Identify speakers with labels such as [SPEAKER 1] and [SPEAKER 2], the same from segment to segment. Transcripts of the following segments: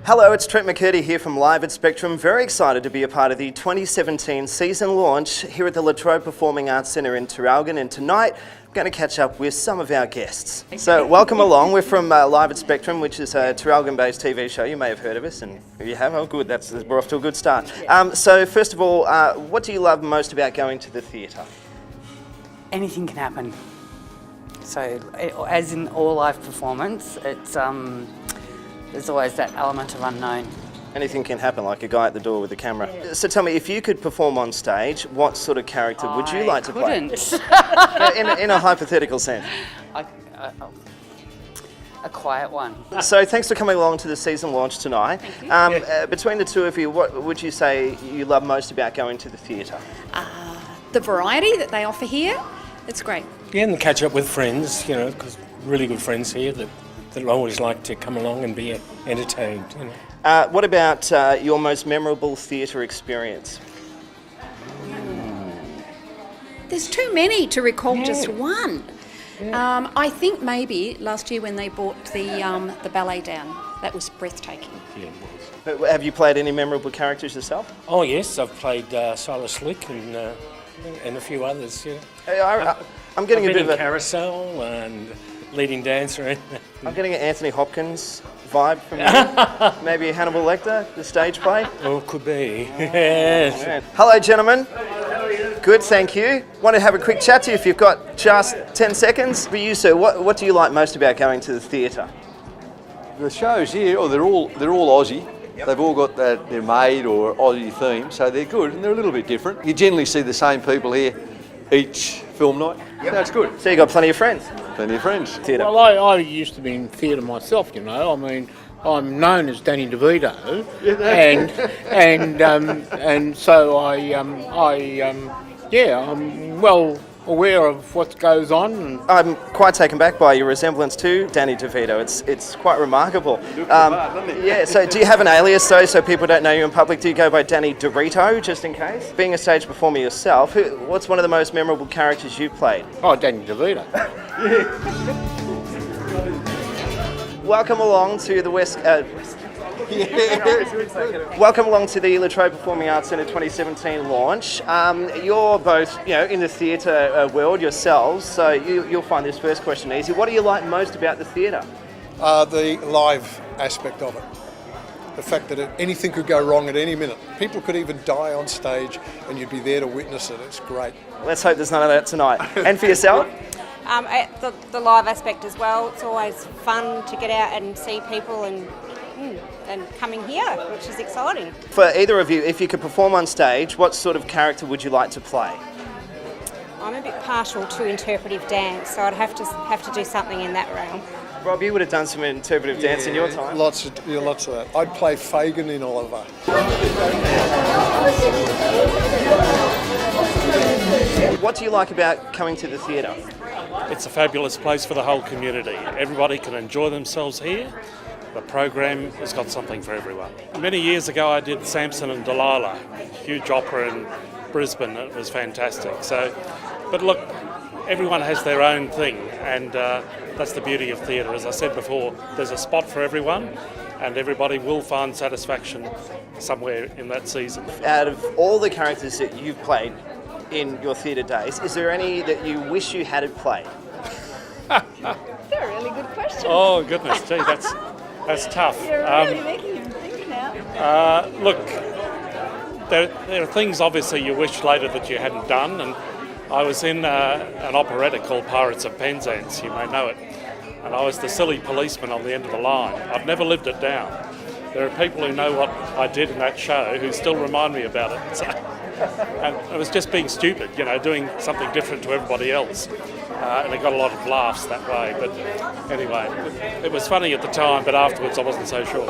[SPEAKER 1] Hello, it's Trent McCurdy here from Live at Spectrum. Very excited to be a part of the 2017 season launch here at the Latrobe Performing Arts Centre in Traralgon, and tonight I'm going to catch up with some of our guests. So welcome along. We're from Live at Spectrum, which is a Traralgon-based TV show. You may have heard of us, and if you have, oh good, we're off to a good start. So first of all, what do you love most about going to the theatre?
[SPEAKER 2] Anything can happen. So, as in all live performance, it's there's always that element of unknown.
[SPEAKER 1] Anything can happen, like a guy at the door with a camera. Yeah. So tell me, if you could perform on stage, what sort of character would you like to play? in a hypothetical sense.
[SPEAKER 2] A quiet one.
[SPEAKER 1] So thanks for coming along to the season launch tonight.
[SPEAKER 2] Thank you.
[SPEAKER 1] Between the two of you, what would you say you love most about going to the theatre?
[SPEAKER 3] The variety that they offer here, it's great.
[SPEAKER 4] Yeah, and catch up with friends, you know, because really good friends here that always like to come along and be entertained. You know.
[SPEAKER 1] What about your most memorable theatre experience?
[SPEAKER 3] There's too many to recall just one. Yeah. I think maybe last year when they brought the ballet down, that was breathtaking.
[SPEAKER 4] Yeah, it was.
[SPEAKER 1] Have you played any memorable characters yourself?
[SPEAKER 4] Oh yes, I've played Silas Slick and a few others. Yeah.
[SPEAKER 1] I'm getting a bit of a
[SPEAKER 4] carousel and leading dancer.
[SPEAKER 1] I'm getting an Anthony Hopkins vibe from you. Maybe a Hannibal Lecter, the stage play.
[SPEAKER 4] Oh, could be. Yes.
[SPEAKER 1] Man. Hello, gentlemen. How are you? Good, thank you. Want to have a quick chat to you if you've got just 10 seconds. For you, sir, what do you like most about going to the theatre?
[SPEAKER 5] The shows here, they're all Aussie. Yep. They've all got their maid or Aussie theme, so they're good and they're a little bit different. You generally see the same people here each film night. Yep. That's good.
[SPEAKER 1] So you got plenty of friends? Plenty
[SPEAKER 5] of friends.
[SPEAKER 1] Theatre.
[SPEAKER 6] Well, I used to be in theatre myself, you know. I mean, I'm known as Danny DeVito, and so I'm well aware of what goes on.
[SPEAKER 1] I'm quite taken back by your resemblance to Danny DeVito. It's quite remarkable. Yeah. So do you have an alias though, so people don't know you in public? Do you go by Danny Dorito, just in case? Being a stage performer yourself, what's one of the most memorable characters you've played?
[SPEAKER 6] Oh, Danny DeVito.
[SPEAKER 1] Welcome along to the Welcome along to the Latrobe Performing Arts Centre 2017 launch. You're both, in the theatre world yourselves, so you'll find this first question easy. What do you like most about the theatre?
[SPEAKER 7] The live aspect of it. The fact that anything could go wrong at any minute. People could even die on stage and you'd be there to witness it. It's great.
[SPEAKER 1] Let's hope there's none of that tonight. And for yourself?
[SPEAKER 8] The live aspect as well. It's always fun to get out and see people and coming here, which is exciting.
[SPEAKER 1] For either of you, if you could perform on stage, what sort of character would you like to play?
[SPEAKER 8] I'm a bit partial to interpretive dance, so I'd have to do something in that realm.
[SPEAKER 1] Rob, you would have done some interpretive dance in your time.
[SPEAKER 7] Lots of that. I'd play Fagin in Oliver.
[SPEAKER 1] What do you like about coming to the theatre?
[SPEAKER 9] It's a fabulous place for the whole community. Everybody can enjoy themselves here. The program has got something for everyone. Many years ago I did Samson and Delilah, huge opera in Brisbane. It was fantastic. But look, everyone has their own thing, and that's the beauty of theatre. As I said before, there's a spot for everyone, and everybody will find satisfaction somewhere in that season.
[SPEAKER 1] Out of all the characters that you've played in your theatre days, is there any that you wish you hadn't played?
[SPEAKER 3] That's a really good question.
[SPEAKER 9] Oh goodness, gee, that's tough.
[SPEAKER 3] You're really making him think now.
[SPEAKER 9] Look, there are things obviously you wish later that you hadn't done, and I was in an operetta called Pirates of Penzance, you may know it, and I was the silly policeman on the end of the line. I've never lived it down. There are people who know what I did in that show who still remind me about it. So, and I was just being stupid, doing something different to everybody else. And I got a lot of laughs that way. But anyway, it was funny at the time, but afterwards I wasn't so sure.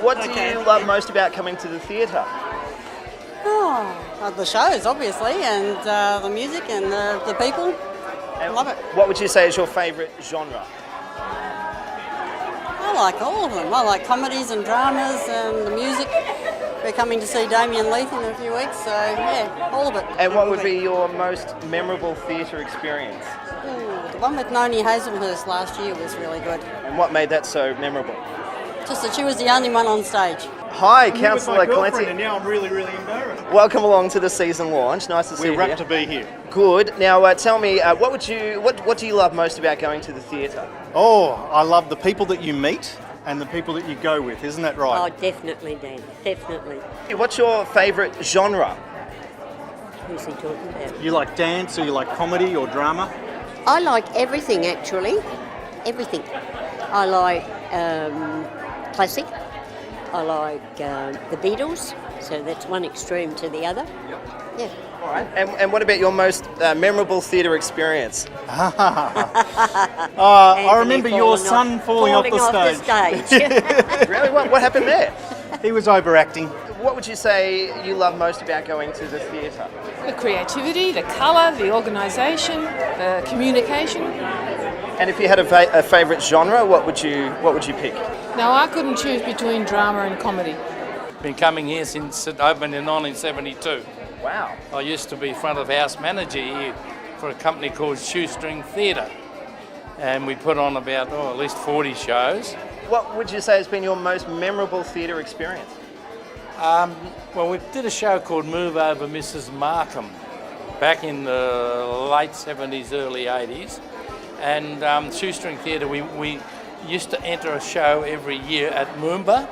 [SPEAKER 1] What do you love most about coming to the theatre?
[SPEAKER 10] The shows, obviously, and the music and the people. I love it.
[SPEAKER 1] What would you say is your favourite genre?
[SPEAKER 10] like all of them. I like comedies and dramas and the music. We're coming to see Damien Leith in a few weeks, so yeah, all of it.
[SPEAKER 1] And what would be your most memorable theatre experience?
[SPEAKER 10] Ooh, the one with Noni Hazelhurst last year was really good.
[SPEAKER 1] And what made that so memorable?
[SPEAKER 10] Just that she was the only one on stage.
[SPEAKER 1] Hi, Councillor Clancy.
[SPEAKER 11] And now I'm really embarrassed.
[SPEAKER 1] Welcome along to the season launch. Nice to see you.
[SPEAKER 11] We're rapt to be here.
[SPEAKER 1] Good. Now, tell me, what do you love most about going to the theatre?
[SPEAKER 11] Oh, I love the people that you meet and the people that you go with. Isn't that right?
[SPEAKER 12] Oh, definitely, Dan. Definitely.
[SPEAKER 1] What's your favourite genre?
[SPEAKER 12] Who's he talking about?
[SPEAKER 11] You like dance or you like comedy or drama?
[SPEAKER 12] I like everything, actually. Everything. I like classic. I like the Beatles. So that's one extreme to the other. Yeah.
[SPEAKER 1] All right. And what about your most memorable theatre experience?
[SPEAKER 11] I remember your son falling off the
[SPEAKER 12] stage.
[SPEAKER 1] Really? What happened there?
[SPEAKER 11] He was overacting.
[SPEAKER 1] What would you say you love most about going to the theatre?
[SPEAKER 13] The creativity, the colour, the organisation, the communication.
[SPEAKER 1] And if you had a favourite genre, what would you pick?
[SPEAKER 13] Now, I couldn't choose between drama and comedy.
[SPEAKER 14] Been coming here since it opened in 1972.
[SPEAKER 1] Wow.
[SPEAKER 14] I used to be front of house manager here for a company called Shoestring Theatre. And we put on about at least 40 shows.
[SPEAKER 1] What would you say has been your most memorable theatre experience?
[SPEAKER 14] Well, we did a show called Move Over Mrs. Markham back in the late 70s, early 80s. And Shoestring Theatre, we used to enter a show every year at Moomba,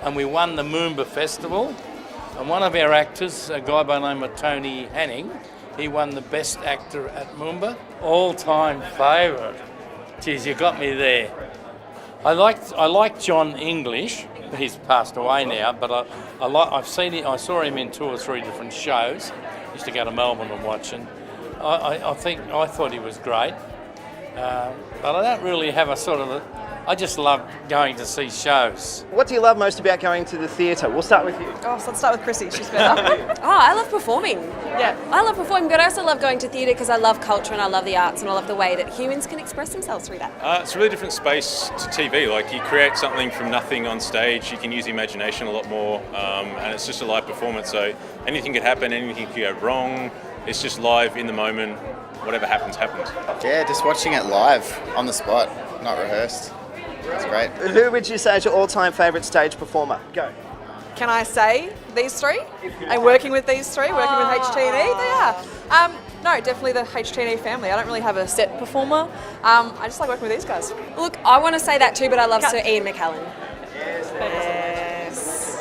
[SPEAKER 14] and we won the Moomba Festival. And one of our actors, a guy by the name of Tony Hanning, he won the Best Actor at Moomba. All-time favourite. Geez, you got me there. I like John English. He's passed away now, but I've seen it. I saw him in 2 or 3 different shows. Used to go to Melbourne and watch, and I thought he was great. But I don't really have a sort of I just love going to see shows.
[SPEAKER 1] What do you love most about going to the theatre? We'll start with you.
[SPEAKER 15] Oh, so let's start with Chrissy. She's better. I love performing. Yeah, I love performing, but I also love going to theatre because I love culture and I love the arts and I love the way that humans can express themselves through that.
[SPEAKER 16] It's a really different space to TV. Like, you create something from nothing on stage, you can use the imagination a lot more, and it's just a live performance, so anything could happen, anything could go wrong. It's just live in the moment. Whatever happens, happens.
[SPEAKER 17] Yeah, just watching it live on the spot, not rehearsed. It's great.
[SPEAKER 1] Who would you say is your all-time favourite stage performer? Go.
[SPEAKER 15] Can I say these three? And working with these three, working with HT&E, they are. No, definitely the HT&E family. I don't really have a set performer. I just like working with these guys. Look, I want to say that too, but I love Sir Ian McKellen. Yes.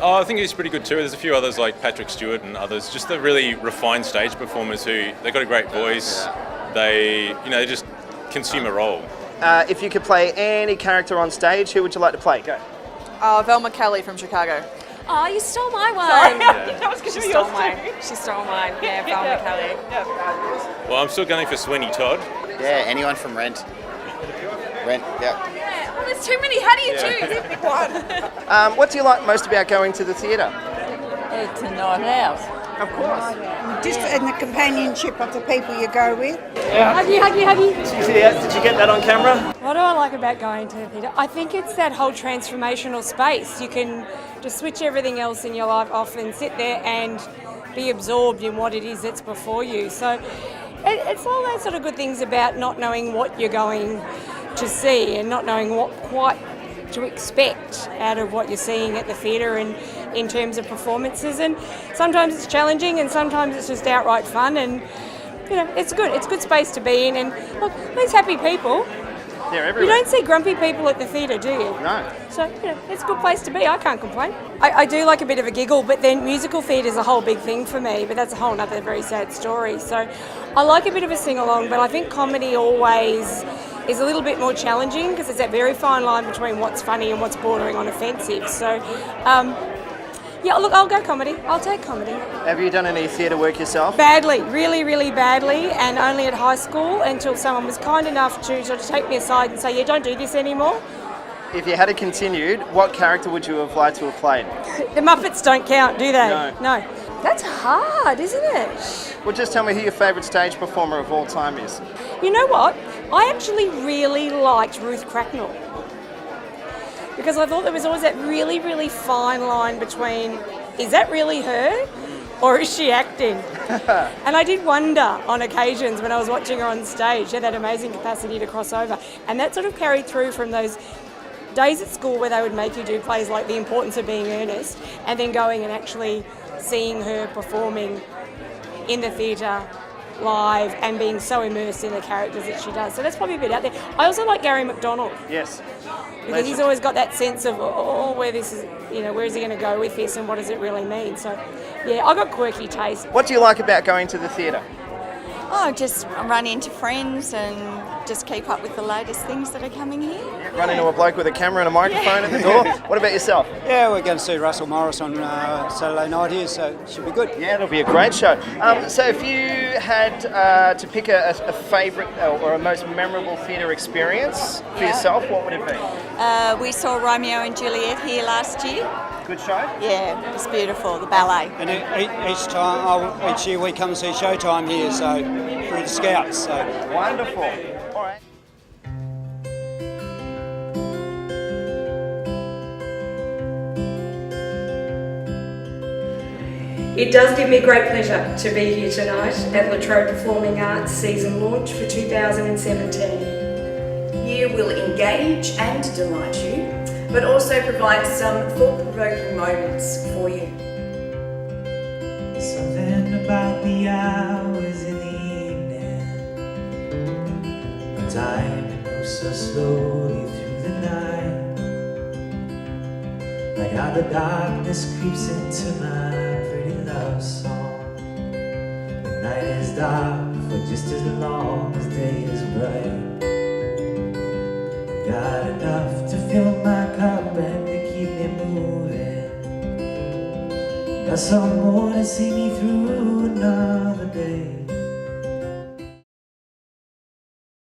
[SPEAKER 16] Oh, I think he's pretty good too. There's a few others like Patrick Stewart and others, just the really refined stage performers who, they've got a great voice. They just consume a role.
[SPEAKER 1] If you could play any character on stage, who would you like to play? Go.
[SPEAKER 15] Velma Kelly from Chicago.
[SPEAKER 8] Oh, you stole my one.
[SPEAKER 15] Sorry. That was because
[SPEAKER 8] she stole mine. She stole mine. Yeah, Velma Kelly.
[SPEAKER 15] Yeah.
[SPEAKER 16] Well, I'm still going for Sweeney Todd.
[SPEAKER 17] Yeah, anyone from Rent. Rent, yeah.
[SPEAKER 8] Yeah. Well, there's too many. How do you choose? Pick one.
[SPEAKER 1] What do you like most about going to the theatre?
[SPEAKER 10] It's a night out.
[SPEAKER 1] Of course.
[SPEAKER 18] Just in the companionship of the people you go with.
[SPEAKER 1] Yeah.
[SPEAKER 13] Huggy.
[SPEAKER 1] Did you get that on camera?
[SPEAKER 13] What do I like about going to the theatre? I think it's that whole transformational space. You can just switch everything else in your life off and sit there and be absorbed in what it is that's before you. So it's all those sort of good things about not knowing what you're going to see and not knowing what quite to expect out of what you're seeing at the theatre and in terms of performances. And sometimes it's challenging and sometimes it's just outright fun, and it's good. It's a good space to be in. And look, these happy people,
[SPEAKER 1] they're everywhere.
[SPEAKER 13] You don't see grumpy people at the theatre, do you?
[SPEAKER 1] No.
[SPEAKER 13] So, it's a good place to be. I can't complain. I do like a bit of a giggle, but then musical theatre is a whole big thing for me, but that's a whole other very sad story. So I like a bit of a sing-along, but I think comedy always is a little bit more challenging because it's that very fine line between what's funny and what's bordering on offensive. So, yeah, look, I'll go comedy. I'll take comedy.
[SPEAKER 1] Have you done any theatre work yourself?
[SPEAKER 13] Badly, really, really badly, and only at high school until someone was kind enough to sort of take me aside and say, yeah, don't do this anymore.
[SPEAKER 1] If you had continued, what character would you have liked to have played?
[SPEAKER 13] The Muppets don't count, do they?
[SPEAKER 1] No.
[SPEAKER 13] That's hard, isn't it?
[SPEAKER 1] Well, just tell me who your favourite stage performer of all time is.
[SPEAKER 13] You know what? I actually really liked Ruth Cracknell. because I thought there was always that really, really fine line between, is that really her or is she acting? And I did wonder on occasions when I was watching her on stage, she had that amazing capacity to cross over. And that sort of carried through from those days at school where they would make you do plays like The Importance of Being Earnest, and then going and actually seeing her performing in the theatre live and being so immersed in the characters that she does. So that's probably a bit out there. I also like Gary McDonald.
[SPEAKER 1] Yes.
[SPEAKER 13] Because he's always got that sense of, where this is, where is he going to go with this and what does it really mean? So, yeah, I've got quirky taste.
[SPEAKER 1] What do you like about going to the theatre?
[SPEAKER 19] Oh, just run into friends and just keep up with the latest things that are coming here.
[SPEAKER 1] Run into a bloke with a camera and a microphone at the door. What about yourself?
[SPEAKER 20] Yeah, we're going to see Russell Morris on Saturday night here, so it should be good.
[SPEAKER 1] Yeah, it'll be a great show. So if you had to pick a favourite or a most memorable theatre experience for yourself, what would it be?
[SPEAKER 19] We saw Romeo and Juliet here last year.
[SPEAKER 1] Good show?
[SPEAKER 19] Yeah, it was beautiful, the ballet.
[SPEAKER 20] And each year we come and see Showtime here, so through the Scouts. So
[SPEAKER 1] wonderful. All right.
[SPEAKER 21] It does give me great pleasure to be here tonight at Latrobe Performing Arts season launch for 2017.
[SPEAKER 22] Year will engage and delight you, but also provide some thought-provoking moments for you.
[SPEAKER 23] Something about the hours in the evening, the time moves so slowly through the night, like how the darkness creeps into my pretty love song. The night is dark for just as long as day is bright. Got enough to fill my cup and to keep me moving. Got some more to see me through another day.